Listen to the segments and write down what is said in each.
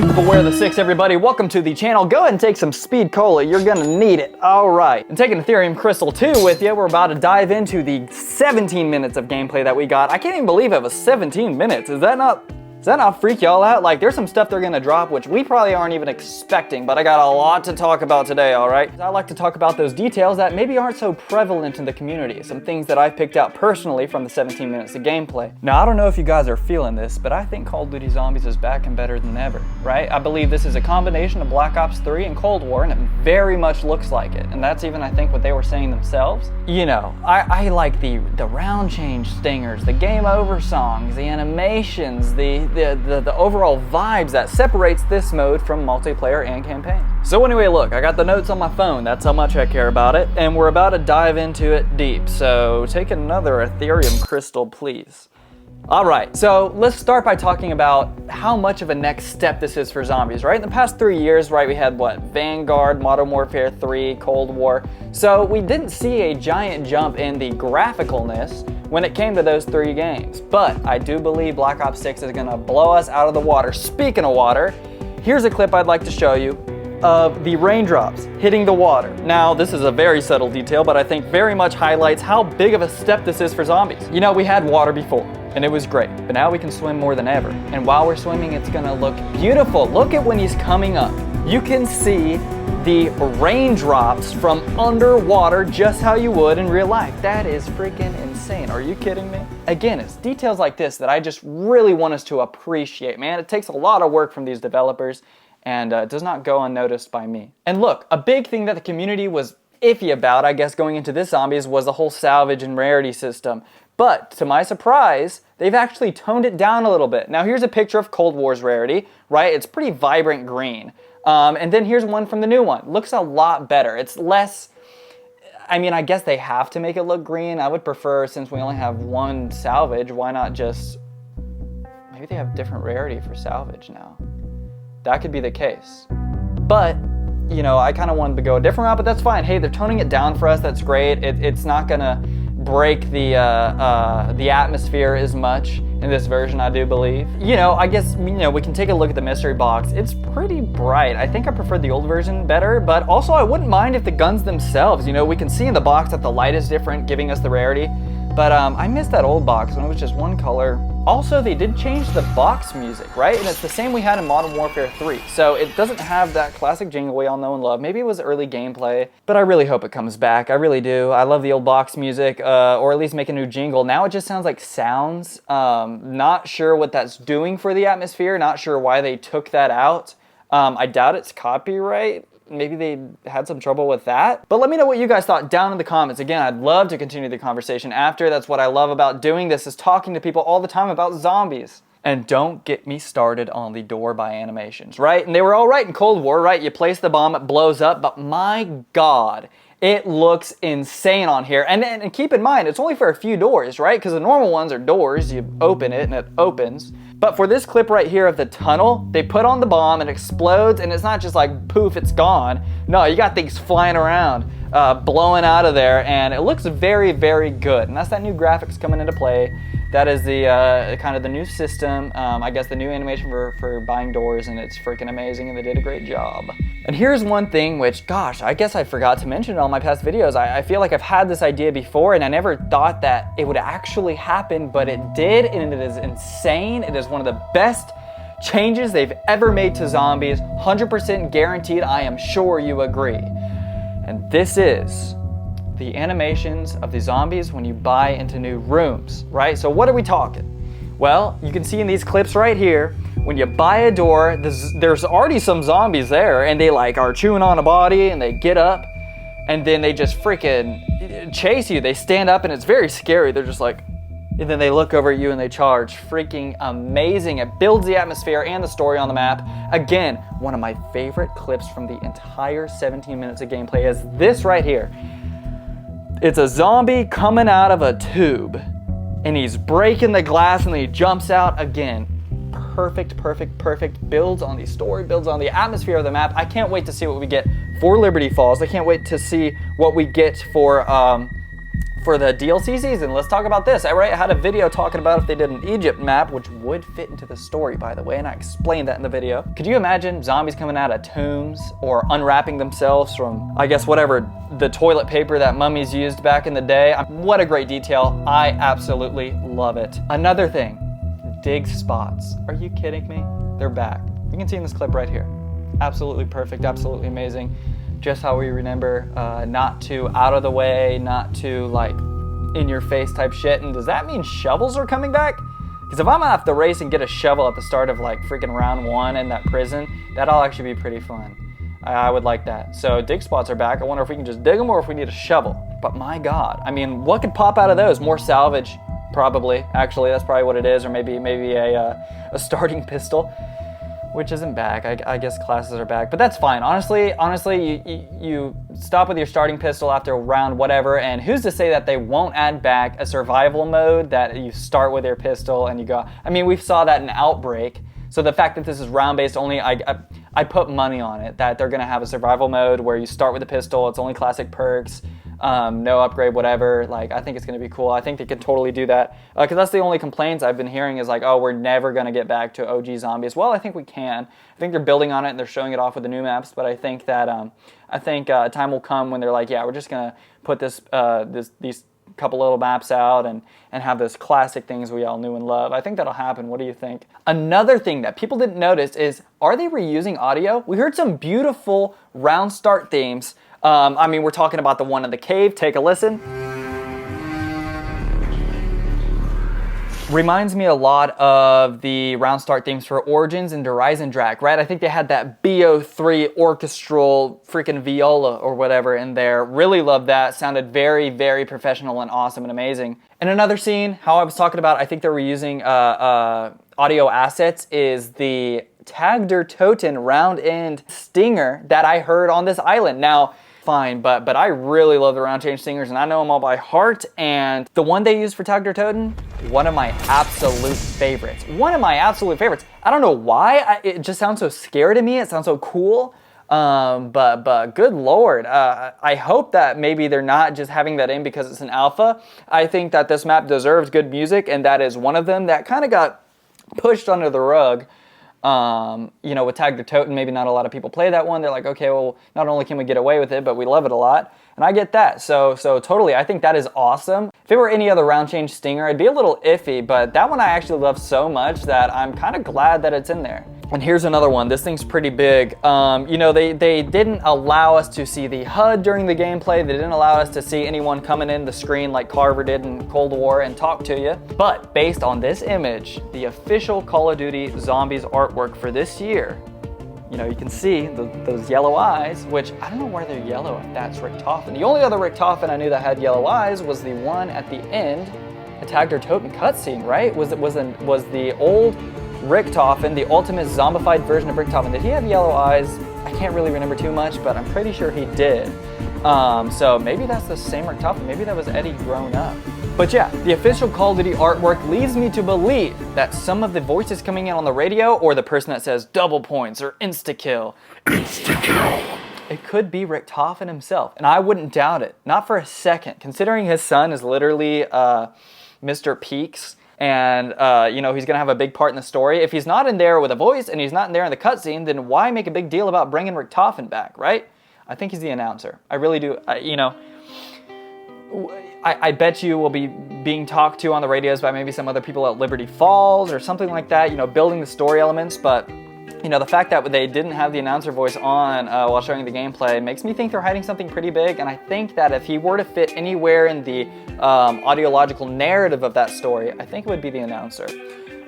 Beware the six, everybody. Welcome to the channel. Go ahead and take some speed cola. You're gonna need it. All right. And taking Ethereum Crystal 2 with you, we're about to dive into the 17 minutes of gameplay that we got. I can't even believe it was 17 minutes. Does that not freak y'all out? Like, there's some stuff they're gonna drop which we probably aren't even expecting, but I got a lot to talk about today, all right? I like to talk about those details that maybe aren't so prevalent in the community, some things that I've picked out personally from the 17 minutes of gameplay. Now, I don't know if you guys are feeling this, but I think Call of Duty Zombies is back and better than ever, right? I believe this is a combination of Black Ops 3 and Cold War, and it very much looks like it, and that's even, I think, what they were saying themselves. You know, I like the round change stingers, the game over songs, the animations, the overall vibes that separates this mode from multiplayer and campaign. So anyway, look, I got the notes on my phone. That's how much I care about it, and we're about to dive into it deep. So take another Ethereum Crystal, please. All right, so let's start by talking about how much of a next step this is for zombies, right? In the past 3 years, right, we had what? Vanguard, Modern Warfare 3, Cold War. So we didn't see a giant jump in the graphicalness when it came to those 3 games. But I do believe Black Ops 6 is gonna blow us out of the water. Speaking of water, here's a clip I'd like to show you of the raindrops hitting the water. Now, this is a very subtle detail, but I think very much highlights how big of a step this is for zombies. You know, we had water before, and it was great, but now we can swim more than ever. And while we're swimming, it's gonna look beautiful. Look at when he's coming up. You can see the raindrops from underwater just how you would in real life. That is freaking insane. Are you kidding me? Again, it's details like this that I just really want us to appreciate, man. It takes a lot of work from these developers, and does not go unnoticed by me. And look, a big thing that the community was iffy about, I guess, going into this Zombies was the whole salvage and rarity system. But to my surprise, they've actually toned it down a little bit. Now here's a picture of Cold War's rarity, right? It's pretty vibrant green. And then here's one from the new one. Looks a lot better. It's less, I mean, I guess they have to make it look green. I would prefer, since we only have one salvage, why not just, maybe they have different rarity for salvage now. That could be the case. But, you know, I kind of wanted to go a different route, but that's fine. Hey, they're toning it down for us. That's great. It's not gonna break the atmosphere as much in this version, I do believe. You know, I guess, you know, we can take a look at the mystery box. It's pretty bright. I think I preferred the old version better, but also I wouldn't mind if the guns themselves, you know, we can see in the box that the light is different, giving us the rarity. But I miss that old box when it was just one color. Also, they did change the box music, right? And it's the same we had in Modern Warfare 3. So it doesn't have that classic jingle we all know and love. Maybe it was early gameplay, but I really hope it comes back. I really do. I love the old box music, or at least make a new jingle. Now it just sounds like sounds. Not sure what that's doing for the atmosphere. Not sure why they took that out. I doubt it's copyright. Maybe they had some trouble with that. But let me know what you guys thought down in the comments. Again, I'd love to continue the conversation after. That's what I love about doing this, is talking to people all the time about zombies. And don't get me started on the door by animations, right? And they were all right in Cold War, right? You place the bomb, it blows up, but my God, it looks insane on here. And keep in mind, it's only for a few doors, right? Because the normal ones are doors, you open it and it opens. But for this clip right here of the tunnel, they put on the bomb and it explodes, and it's not just like poof, it's gone. No, you got things flying around, blowing out of there, and it looks very, very good. And that's that new graphics coming into play. That is the kind of the new system, I guess the new animation for buying doors, and it's freaking amazing, and they did a great job. And here's one thing which, gosh, I guess I forgot to mention in all my past videos. I feel like I've had this idea before, and I never thought that it would actually happen, but it did, and it is insane. It is one of the best changes they've ever made to zombies. 100% guaranteed, I am sure you agree. And this is the animations of the zombies when you buy into new rooms, right? So what are we talking? Well, you can see in these clips right here, when you buy a door, there's already some zombies there, and they like are chewing on a body, and they get up, and then they just freaking chase you. They stand up, and it's very scary. They're just like, and then they look over at you and they charge. Freaking amazing. It builds the atmosphere and the story on the map. Again, one of my favorite clips from the entire 17 minutes of gameplay is this right here. It's a zombie coming out of a tube, and he's breaking the glass, and then he jumps out again. Perfect, perfect, perfect. Builds on the story, builds on the atmosphere of the map. I can't wait to see what we get for Liberty Falls. I can't wait to see what we get for for the DLC season, let's talk about this. I had a video talking about if they did an Egypt map, which would fit into the story, by the way, and I explained that in the video. Could you imagine zombies coming out of tombs or unwrapping themselves from, I guess, whatever, the toilet paper that mummies used back in the day? What a great detail. I absolutely love it. Another thing, dig spots. Are you kidding me? They're back. You can see in this clip right here. Absolutely perfect, absolutely amazing. Just how we remember, not too out of the way, not too like in your face type shit. And does that mean shovels are coming back? Because if I'm gonna have to race and get a shovel at the start of like freaking round 1 in that prison, that'll actually be pretty fun. I would like that. So dig spots are back. I wonder if we can just dig them or if we need a shovel. But my God, I mean, what could pop out of those? More salvage, probably. Actually, that's probably what it is, or maybe a starting pistol. Which isn't back. I guess classes are back, but that's fine. Honestly, you stop with your starting pistol after round whatever, and who's to say that they won't add back a survival mode that you start with your pistol and you go. I mean, we saw that in Outbreak. So the fact that this is round-based only, I put money on it that they're gonna have a survival mode where you start with a pistol. It's only classic perks. No upgrade, whatever. Like, I think it's gonna be cool. I think they could totally do that. Because that's the only complaints I've been hearing is like, oh, we're never gonna get back to OG zombies. Well, I think we can. I think they're building on it and they're showing it off with the new maps. But I think that time will come when they're like, yeah, we're just gonna put these couple little maps out and have those classic things we all knew and love. I think that'll happen. What do you think? Another thing that people didn't notice is, are they reusing audio? We heard some beautiful round start themes. I mean, we're talking about the one in the cave. Take a listen. Reminds me a lot of the round start themes for Origins and Horizon Drac, right? I think they had that BO3 orchestral freaking viola or whatever in there. Really loved that. Sounded very, very professional and awesome and amazing. And another scene, how I was talking about, I think they were using audio assets, is the Tag der Toten round end stinger that I heard on this island. Now, fine, but I really love the round change stingers and I know them all by heart, and the one they used for Tag der Toten, one of my absolute favorites. One of my absolute favorites. I don't know why, it just sounds so scary to me, it sounds so cool, but good Lord, I hope that maybe they're not just having that in because it's an alpha. I think that this map deserves good music, and that is one of them that kind of got pushed under the rug. You know, with Tag der Toten, maybe not a lot of people play that one. They're like, okay, well, not only can we get away with it, but we love it a lot. And I get that. So totally, I think that is awesome. If it were any other round change stinger, I'd be a little iffy, but that one I actually love so much that I'm kind of glad that it's in there. And here's another one. This thing's pretty big. You know, they didn't allow us to see the HUD during the gameplay. They didn't allow us to see anyone coming in the screen like Carver did in Cold War and talk to you. But based on this image, the official Call of Duty Zombies artwork for this year, you know, you can see those yellow eyes, which I don't know why they're yellow if that's Richtofen. The only other Richtofen I knew that had yellow eyes was the one at the end, the Tag der Toten cutscene, right? Was the old Richtofen, the ultimate zombified version of Richtofen. Did he have yellow eyes? I can't really remember too much, but I'm pretty sure he did. So maybe that's the same Richtofen. Maybe that was Eddie grown up. But yeah, the official Call of Duty artwork leads me to believe that some of the voices coming in on the radio, or the person that says double points or insta-kill, it could be Richtofen himself. And I wouldn't doubt it. Not for a second. Considering his son is literally Mr. Peaks, and you know, he's gonna have a big part in the story. If he's not in there with a voice and he's not in there in the cutscene, then why make a big deal about bringing Richtofen back, right? I think he's the announcer. I really do. You know, I bet you will be being talked to on the radios by maybe some other people at Liberty Falls or something like that, you know, building the story elements. But, you know, the fact that they didn't have the announcer voice on while showing the gameplay makes me think they're hiding something pretty big. And I think that if he were to fit anywhere in the audiological narrative of that story, I think it would be the announcer.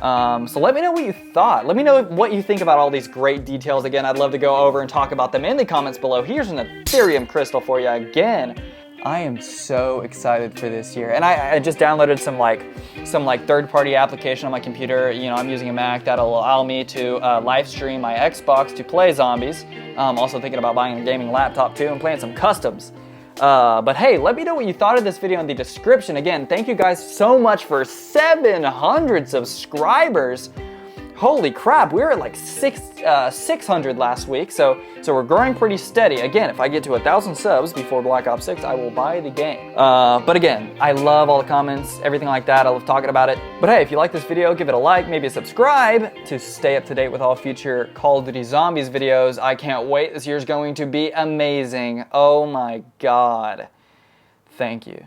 So let me know what you thought. Let me know what you think about all these great details. Again, I'd love to go over and talk about them in the comments below. Here's an Ethereum crystal for you again. I am so excited for this year, and I just downloaded some third-party application on my computer. You know, I'm using a Mac that'll allow me to live stream my Xbox to play zombies. I'm also thinking about buying a gaming laptop too and playing some customs. But hey, let me know what you thought of this video in the description. Again, thank you guys so much for 700 subscribers. Holy crap, we were at like 600 last week, so we're growing pretty steady. Again, if I get to 1,000 subs before Black Ops 6, I will buy the game. But again, I love all the comments, everything like that. I love talking about it. But hey, if you like this video, give it a like, maybe a subscribe to stay up to date with all future Call of Duty Zombies videos. I can't wait. This year's going to be amazing. Oh my God. Thank you.